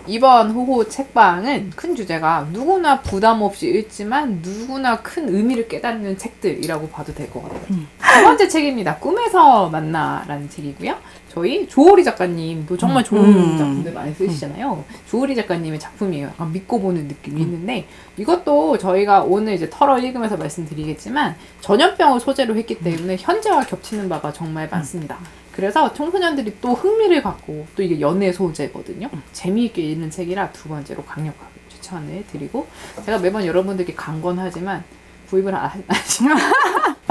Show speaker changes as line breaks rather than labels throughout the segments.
이번 호호 책방은 큰 주제가 누구나 부담 없이 읽지만 누구나 큰 의미를 깨닫는 책들이라고 봐도 될 것 같아요. 첫 번째 책입니다. 꿈에서 만나라는 책이고요. 저희 조오리 작가님도 정말 좋은 작품들 많이 쓰시잖아요. 조오리 작가님의 작품이에요. 약간 믿고 보는 느낌이 있는데 이것도 저희가 오늘 이제 털어 읽으면서 말씀드리겠지만 전염병을 소재로 했기 때문에 현재와 겹치는 바가 정말 많습니다. 그래서 청소년들이 또 흥미를 갖고 또 이게 연애 소재거든요. 재미있게 읽는 책이라 두 번째로 강력하게 추천을 드리고 제가 매번 여러분들께 강권하지만 구입을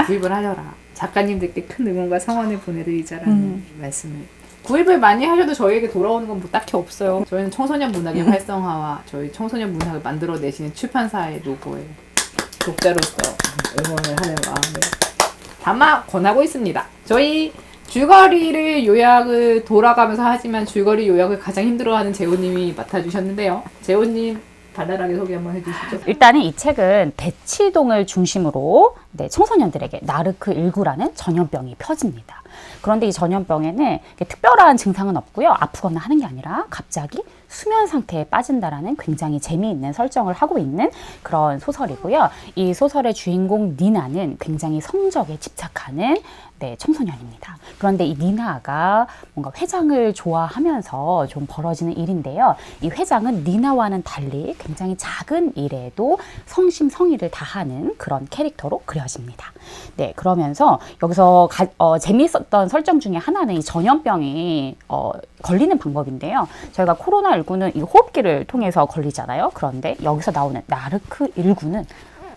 구입을 하셔라. 작가님들께 큰 응원과 성원을 보내드리자라는 말씀을. 구입을 많이 하셔도 저희에게 돌아오는 건 뭐 딱히 없어요. 저희는 청소년 문학의 활성화와 저희 청소년 문학을 만들어내시는 출판사의 로고에 독자로서 응원을 하는 마음을 담아 권하고 있습니다. 저희 줄거리를 요약을 돌아가면서 하지만 줄거리 요약을 가장 힘들어하는 재호님이 맡아주셨는데요. 재호님 간단하게 소개 한번 해주시죠.
일단은 이 책은 대치동을 중심으로 청소년들에게 나르크19라는 전염병이 펴집니다. 그런데 이 전염병에는 특별한 증상은 없고요. 아프거나 하는 게 아니라 갑자기 수면 상태에 빠진다라는 굉장히 재미있는 설정을 하고 있는 그런 소설이고요. 이 소설의 주인공 니나는 굉장히 성적에 집착하는 청소년입니다. 그런데 이 니나가 뭔가 회장을 좋아하면서 좀 벌어지는 일인데요. 이 회장은 니나와는 달리 굉장히 작은 일에도 성심성의를 다하는 그런 캐릭터로 그려집니다. 네, 그러면서 여기서 재미있었던 설정 중에 하나는 이 전염병이 걸리는 방법인데요. 저희가 코로나19는 이 호흡기를 통해서 걸리잖아요. 그런데 여기서 나오는 나르크19는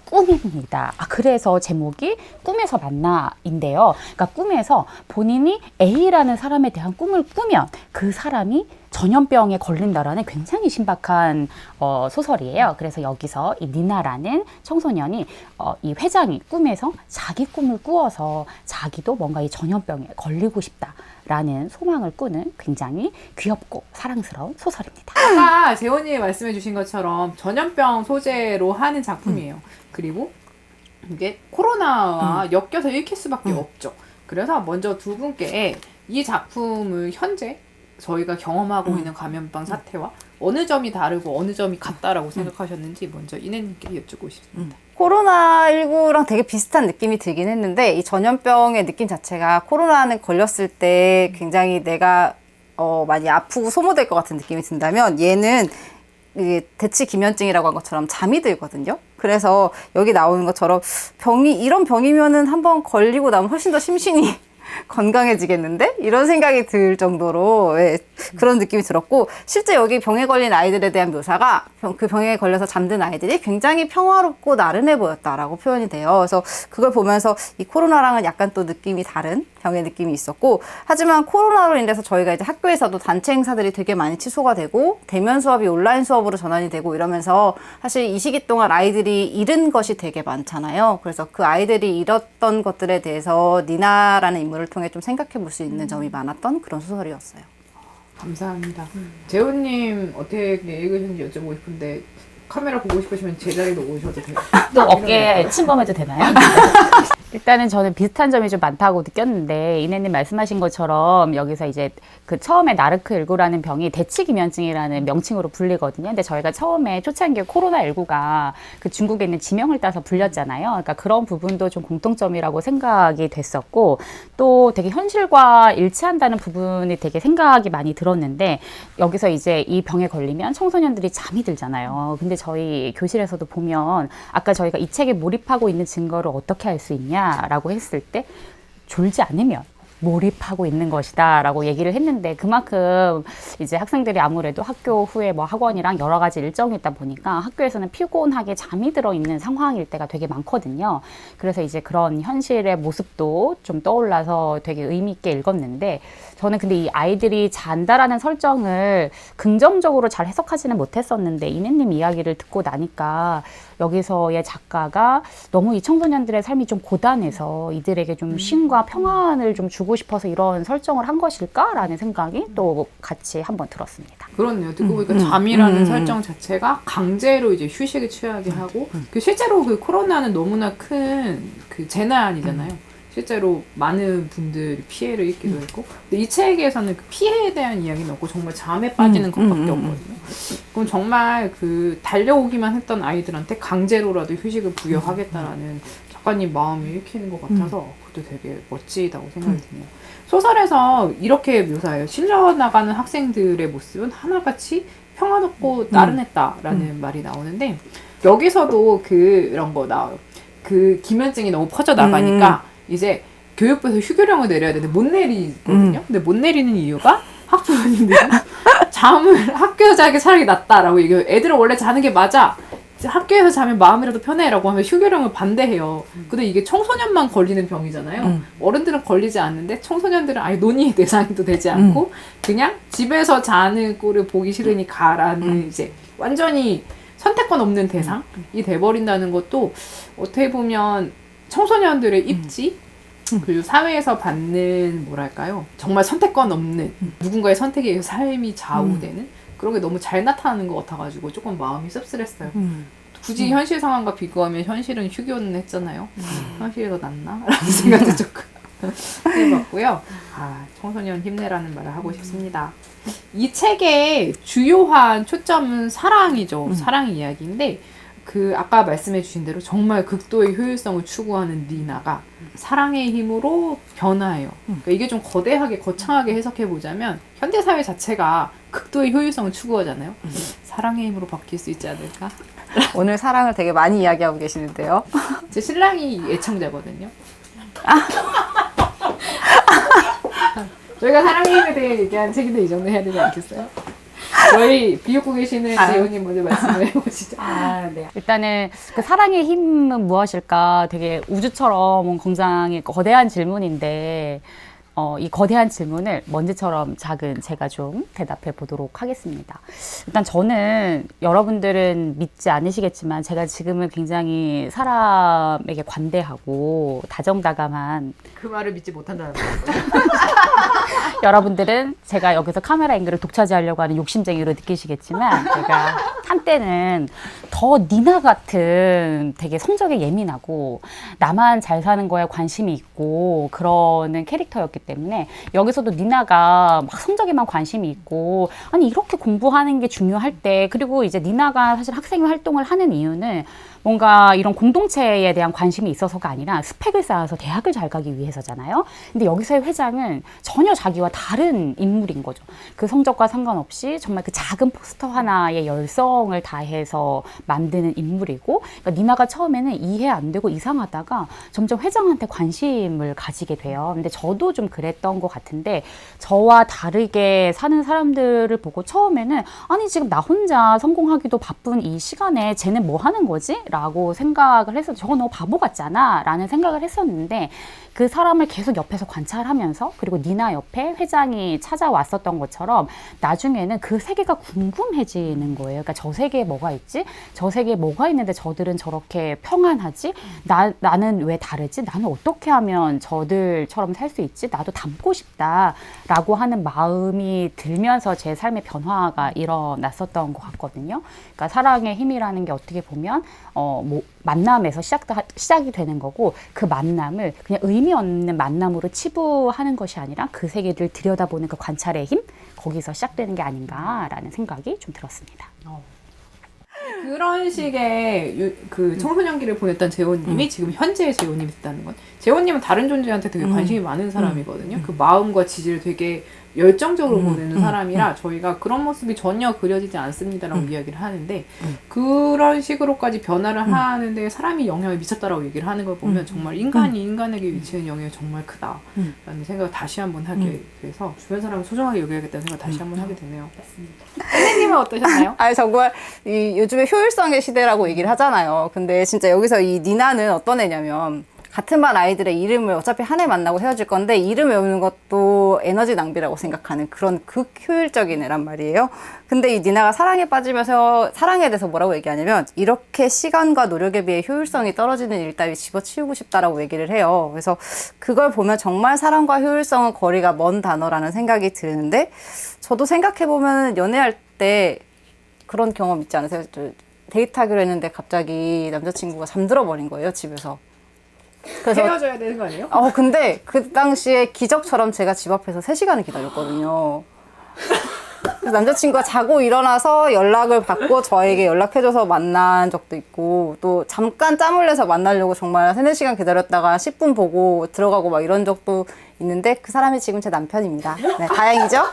꿈입니다. 그래서 제목이 꿈에서 만나인데요. 그러니까 꿈에서 본인이 A라는 사람에 대한 꿈을 꾸면 그 사람이 전염병에 걸린다라는 굉장히 신박한 소설이에요. 그래서 여기서 이 니나라는 청소년이 이 회장이 꿈에서 자기 꿈을 꾸어서 자기도 뭔가 이 전염병에 걸리고 싶다라는 소망을 꾸는 굉장히 귀엽고 사랑스러운 소설입니다.
아까 재원님이 말씀해 주신 것처럼 전염병 소재로 하는 작품이에요. 그리고 이게 코로나와 엮여서 읽힐 수밖에 없죠. 그래서 먼저 두 분께 이 작품을 현재 저희가 경험하고 있는 감염병 사태와 어느 점이 다르고 어느 점이 같다라고 생각하셨는지 먼저 이내님께 여쭙고 싶습니다.
코로나19랑 되게 비슷한 느낌이 들긴 했는데 이 전염병의 느낌 자체가 코로나는 걸렸을 때 굉장히 내가 많이 아프고 소모될 것 같은 느낌이 든다면 얘는 이게 대치기면증이라고 한 것처럼 잠이 들거든요. 그래서 여기 나오는 것처럼 이런 병이면은 한번 걸리고 나면 훨씬 더 심신이 건강해지겠는데? 이런 생각이 들 정도로 그런 느낌이 들었고 실제 여기 병에 걸린 아이들에 대한 묘사가 그 병에 걸려서 잠든 아이들이 굉장히 평화롭고 나른해 보였다라고 표현이 돼요. 그래서 그걸 보면서 이 코로나랑은 약간 또 느낌이 다른 병의 느낌이 있었고 하지만 코로나로 인해서 저희가 이제 학교에서도 단체 행사들이 되게 많이 취소가 되고 대면 수업이 온라인 수업으로 전환이 되고 이러면서 사실 이 시기 동안 아이들이 잃은 것이 되게 많잖아요. 그래서 그 아이들이 잃었던 것들에 대해서 니나라는 인물을 통해 좀 생각해 볼 수 있는 점이 많았던 그런 소설이었어요.
감사합니다. 재훈님 어떻게 읽으셨는지 여쭤보고 싶은데 카메라 보고 싶으시면 제자리로 오셔도 돼요.
또 어깨에 침범해도 되나요? 일단은 저는 비슷한 점이 좀 많다고 느꼈는데 이내님 말씀하신 것처럼 여기서 이제 그 처음에 나르크19라는 병이 대치기면증이라는 명칭으로 불리거든요. 근데 저희가 처음에 초창기에 코로나19가 그 중국에 있는 지명을 따서 불렸잖아요. 그러니까 그런 부분도 좀 공통점이라고 생각이 됐었고 또 되게 현실과 일치한다는 부분이 되게 생각이 많이 들었는데 여기서 이제 이 병에 걸리면 청소년들이 잠이 들잖아요. 근데 저희 교실에서도 보면 아까 저희가 이 책에 몰입하고 있는 증거를 어떻게 할 수 있냐라고 했을 때 졸지 않으면 몰입하고 있는 것이다 라고 얘기를 했는데 그만큼 이제 학생들이 아무래도 학교 후에 뭐 학원이랑 여러 가지 일정이 있다 보니까 학교에서는 피곤하게 잠이 들어 있는 상황일 때가 되게 많거든요. 그래서 이제 그런 현실의 모습도 좀 떠올라서 되게 의미 있게 읽었는데 저는 근데 이 아이들이 잔다라는 설정을 긍정적으로 잘 해석하지는 못했었는데 이내님 이야기를 듣고 나니까 여기서의 작가가 너무 이 청소년들의 삶이 좀 고단해서 이들에게 좀 쉼과 평안을 좀 주고 싶어서 이런 설정을 한 것일까라는 생각이 또 같이 한번 들었습니다.
그렇네요. 듣고 보니까 잠이라는 설정 자체가 강제로 이제 휴식을 취하게 하고 그 실제로 그 코로나는 너무나 큰 그 재난이잖아요. 실제로 많은 분들이 피해를 입기도 했고, 근데 이 책에서는 그 피해에 대한 이야기는 없고 정말 잠에 빠지는 것밖에 없거든요. 그럼 정말 그 달려오기만 했던 아이들한테 강제로라도 휴식을 부여하겠다라는 작가님 마음이 읽히는 것 같아서 그것도 되게 멋지다고 생각이 드네요. 소설에서 이렇게 묘사해요. 실려나가는 학생들의 모습은 하나같이 평화롭고 나른했다라는 말이 나오는데, 여기서도 그런 거 나와요. 그 기면증이 너무 퍼져 나가니까 이제 교육부에서 휴교령을 내려야 되는데 못 내리거든요. 근데 못 내리는 이유가 학부모님들이 잠을 학교에서 자기 차라리 낫다라고 얘기해요. 애들은 원래 자는 게 맞아. 학교에서 자면 마음이라도 편해라고 하면 휴교령을 반대해요. 근데 이게 청소년만 걸리는 병이잖아요. 어른들은 걸리지 않는데 청소년들은 아예 논의의 대상도 되지 않고 그냥 집에서 자는 꼴을 보기 싫으니 가라는 이제 완전히 선택권 없는 대상이 돼버린다는 것도 어떻게 보면 청소년들의 입지 그리고 사회에서 받는 뭐랄까요 정말 선택권 없는 누군가의 선택에 의해서 삶이 좌우되는 그런 게 너무 잘 나타나는 것 같아가지고 조금 마음이 씁쓸했어요. 굳이 현실 상황과 비교하면 현실은 휴교는 했잖아요. 현실이 더 낫나? 라는 생각도 조금 해봤고요. 청소년 힘내라는 말을 하고 싶습니다. 이 책의 주요한 초점은 사랑이죠. 사랑 이야기인데 그 아까 말씀해 주신 대로 정말 극도의 효율성을 추구하는 니나가 사랑의 힘으로 변화해요. 그러니까 이게 좀 거대하게 거창하게 해석해 보자면 현대사회 자체가 극도의 효율성을 추구하잖아요. 사랑의 힘으로 바뀔 수 있지 않을까?
오늘 사랑을 되게 많이 이야기하고 계시는데요.
제 신랑이 애청자거든요. 저희가 사랑의 힘에 대해 얘기한 책인데 이 정도 해야 되지 않겠어요? 저희 비웃고 계시는 재훈님 먼저 말씀을 해보시죠.
네. 일단은 그 사랑의 힘은 무엇일까 되게 우주처럼 굉장히 거대한 질문인데 이 거대한 질문을 먼지처럼 작은 제가 좀 대답해 보도록 하겠습니다. 일단 저는 여러분들은 믿지 않으시겠지만 제가 지금은 굉장히 사람에게 관대하고 다정다감한
그 말을 믿지 못한다는 거죠.
여러분들은 제가 여기서 카메라 앵글을 독차지하려고 하는 욕심쟁이로 느끼시겠지만 제가 한때는 더 니나 같은 되게 성적에 예민하고 나만 잘 사는 거에 관심이 있고 그러는 캐릭터였기 때문에 여기서도 니나가 막 성적에만 관심이 있고 아니 이렇게 공부하는 게 중요할 때 그리고 이제 니나가 사실 학생 활동을 하는 이유는 뭔가 이런 공동체에 대한 관심이 있어서가 아니라 스펙을 쌓아서 대학을 잘 가기 위해서잖아요. 근데 여기서의 회장은 전혀 자기와 다른 인물인 거죠. 그 성적과 상관없이 정말 그 작은 포스터 하나에 열성을 다해서 만드는 인물이고 그러니까 니나가 처음에는 이해 안 되고 이상하다가 점점 회장한테 관심을 가지게 돼요. 근데 저도 좀 그랬던 것 같은데 저와 다르게 사는 사람들을 보고 처음에는 아니 지금 나 혼자 성공하기도 바쁜 이 시간에 쟤는 뭐 하는 거지? 라고 생각을 해서 저거 너무 바보 같잖아 라는 생각을 했었는데 그 사람을 계속 옆에서 관찰하면서 그리고 니나 옆에 회장이 찾아왔었던 것처럼 나중에는 그 세계가 궁금해지는 거예요. 그러니까 저 세계에 뭐가 있지? 저 세계에 뭐가 있는데 저들은 저렇게 평안하지? 나는 왜 다르지? 나는 어떻게 하면 저들처럼 살 수 있지? 나도 닮고 싶다 라고 하는 마음이 들면서 제 삶의 변화가 일어났었던 것 같거든요. 그러니까 사랑의 힘이라는 게 어떻게 보면 뭐 만남에서 시작이 되는 거고 그 만남을 그냥 의미 없는 만남으로 치부하는 것이 아니라 그 세계를 들여다보는 그 관찰의 힘 거기서 시작되는 게 아닌가라는 생각이 좀 들었습니다.
그런 식의 그 청소년기를 보냈던 재호님이 지금 현재의 재호님이 됐다는 건 재호님은 다른 존재한테 되게 관심이 많은 사람이거든요. 그 마음과 지지를 되게 열정적으로 보내는 사람이라 저희가 그런 모습이 전혀 그려지지 않습니다라고 이야기를 하는데 그런 식으로까지 변화를 하는데 사람이 영향을 미쳤다라고 얘기를 하는 걸 보면 정말 인간이 인간에게 미치는 영향이 정말 크다라는 생각을 다시 한번 하게 돼서 주변 사람을 소중하게 여겨야겠다는 생각을 다시 한번 하게 되네요. 선생님은 어떠셨나요?
아니 정말 이 요즘에 효율성의 시대라고 얘기를 하잖아요. 근데 진짜 여기서 이 니나는 어떤 애냐면 같은 반 아이들의 이름을 어차피 한 해 만나고 헤어질 건데 이름 외우는 것도 에너지 낭비라고 생각하는 그런 극효율적인 애란 말이에요. 근데 이 니나가 사랑에 빠지면서 사랑에 대해서 뭐라고 얘기하냐면 이렇게 시간과 노력에 비해 효율성이 떨어지는 일 따위 집어치우고 싶다라고 얘기를 해요. 그래서 그걸 보면 정말 사랑과 효율성은 거리가 먼 단어라는 생각이 드는데 저도 생각해보면 연애할 때 그런 경험 있지 않으세요? 데이트하기로 했는데 갑자기 남자친구가 잠들어 버린 거예요, 집에서. 그래서
헤어져야 되는 거 아니에요?
근데 그 당시에 기적처럼 제가 집 앞에서 3시간을 기다렸거든요. 그래서 남자친구가 자고 일어나서 연락을 받고 저에게 연락해줘서 만난 적도 있고, 또 잠깐 짬을 내서 만나려고 정말 3-4시간 기다렸다가 10분 보고 들어가고 막 이런 적도 있는데, 그 사람이 지금 제 남편입니다. 네, 다행이죠?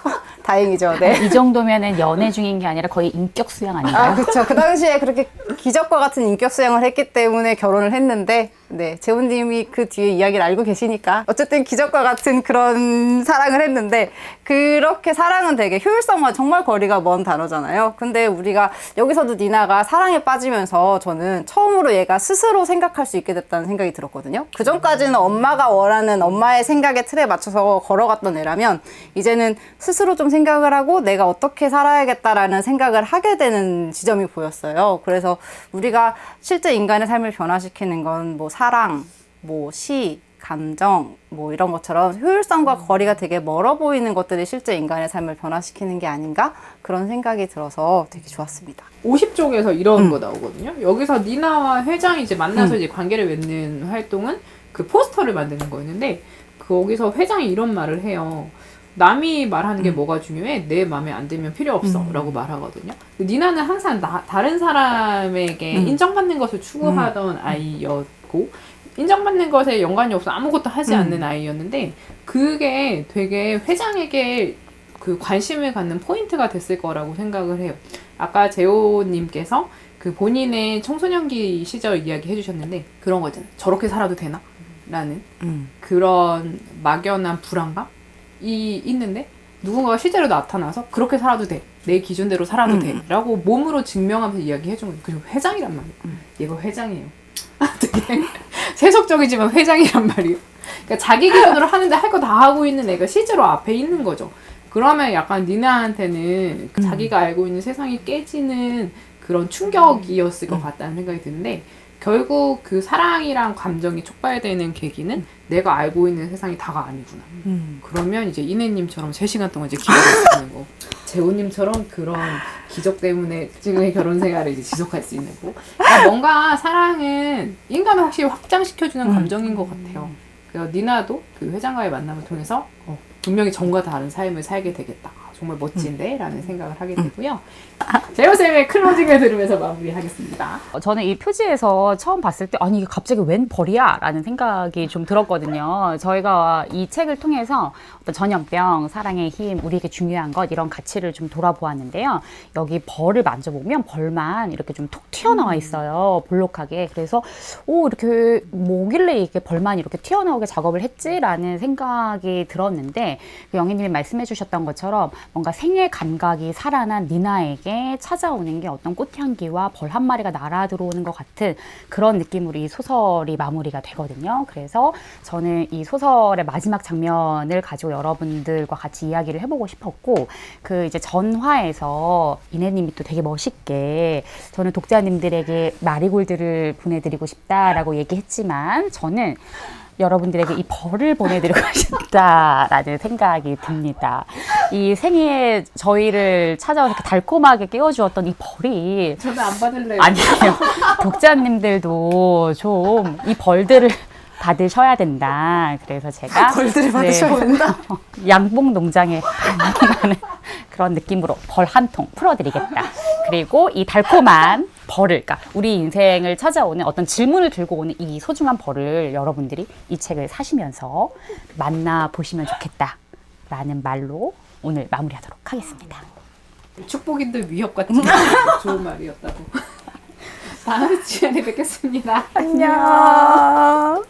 다행이죠. 네.
이 정도면은 연애 중인 게 아니라 거의 인격 수양 아닌가요?
그렇죠. 그 당시에 그렇게 기적과 같은 인격 수양을 했기 때문에 결혼을 했는데, 네, 재훈님이 그 뒤에 이야기를 알고 계시니까 어쨌든 기적과 같은 그런 사랑을 했는데, 그렇게 사랑은 되게 효율성과 정말 거리가 먼 단어잖아요. 근데 우리가 여기서도 니나가 사랑에 빠지면서 저는 처음으로 얘가 스스로 생각할 수 있게 됐다는 생각이 들었거든요. 그 전까지는 엄마가 원하는 엄마의 생각의 틀에 맞춰서 걸어갔던 애라면, 이제는 스스로 좀 생각을 하고 내가 어떻게 살아야겠다라는 생각을 하게 되는 지점이 보였어요. 그래서 우리가 실제 인간의 삶을 변화시키는 건 뭐 사랑, 뭐 시, 감정, 뭐 이런 것처럼 효율성과 거리가 되게 멀어 보이는 것들이 실제 인간의 삶을 변화시키는 게 아닌가? 그런 생각이 들어서 되게 좋았습니다.
50쪽에서 이런 거 나오거든요. 여기서 니나와 회장이 이제 만나서 이제 관계를 맺는 활동은 그 포스터를 만드는 거였는데, 거기서 회장이 이런 말을 해요. 남이 말하는 게 뭐가 중요해? 내 마음에 안 들면 필요 없어 라고 말하거든요. 니나는 항상 다른 사람에게 인정받는 것을 추구하던 아이였고, 인정받는 것에 연관이 없어 아무것도 하지 않는 아이였는데, 그게 되게 회장에게 그 관심을 갖는 포인트가 됐을 거라고 생각을 해요. 아까 재호님께서 그 본인의 청소년기 시절 이야기 해주셨는데, 그런 거 있잖아요. 저렇게 살아도 되나? 라는 그런 막연한 불안감이 있는데, 누군가가 실제로 나타나서 그렇게 살아도 돼, 내 기준대로 살아도 돼 라고 몸으로 증명하면서 이야기해준 거예요. 그리고 회장이란 말이에요. 얘가 회장이에요. 되게 세속적이지만 회장이란 말이에요. 그러니까 자기 기준으로 하는데 할 거 다 하고 있는 애가 실제로 앞에 있는 거죠. 그러면 약간 니나한테는 자기가 알고 있는 세상이 깨지는 그런 충격이었을 것 같다는 생각이 드는데, 결국 그 사랑이랑 감정이 촉발되는 계기는 내가 알고 있는 세상이 다가 아니구나. 그러면 이제 이내님처럼 3시간 동안 이제 기다릴 수 있는 거, 재호님처럼 그런 기적 때문에 지금의 결혼 생활을 이제 지속할 수 있는 거. 그러니까 뭔가 사랑은 인간을 확실히 확장시켜주는 감정인 것 같아요. 그래서 니나도 그 회장과의 만남을 통해서 분명히 전과 다른 삶을 살게 되겠다. 정말 멋진데? 라는 생각을 하게 되고요. 재호쌤의 클로징을 들으면서 마무리하겠습니다.
저는 이 표지에서 처음 봤을 때 아니 이게 갑자기 웬 벌이야? 라는 생각이 좀 들었거든요. 저희가 이 책을 통해서 어떤 전염병, 사랑의 힘, 우리에게 중요한 것 이런 가치를 좀 돌아보았는데요. 여기 벌을 만져보면 벌만 이렇게 좀 톡 튀어나와 있어요. 볼록하게. 그래서 이렇게 뭐길래 이게 벌만 이렇게 튀어나오게 작업을 했지라는 생각이 들었는데, 영희님이 말씀해 주셨던 것처럼 뭔가 생애 감각이 살아난 니나에게 찾아오는 게 어떤 꽃향기와 벌 한 마리가 날아 들어오는 것 같은 그런 느낌으로 이 소설이 마무리가 되거든요. 그래서 저는 이 소설의 마지막 장면을 가지고 여러분들과 같이 이야기를 해보고 싶었고, 그 이제 전화에서 이내님이 또 되게 멋있게 저는 독자님들에게 마리골드를 보내드리고 싶다라고 얘기했지만, 저는 여러분들에게 이 벌을 보내드리고 싶다라는 생각이 듭니다. 이 생에 저희를 찾아와서 이렇게 달콤하게 깨워주었던 이 벌이,
저는 안 받을래요.
아니에요. 독자님들도 좀 이 벌들을 받으셔야 된다. 그래서 제가
벌들을 받으셔야 된다.
양봉 농장에 방문하는 그런 느낌으로 벌 한 통 풀어드리겠다. 그리고 이 달콤한 벌을, 그러니까 우리 인생을 찾아오는 어떤 질문을 들고 오는 이 소중한 벌을 여러분들이 이 책을 사시면서 만나보시면 좋겠다라는 말로 오늘 마무리하도록 하겠습니다.
축복인들 위협 같은 좋은 말이었다고. 다음 시간에 뵙겠습니다.
안녕.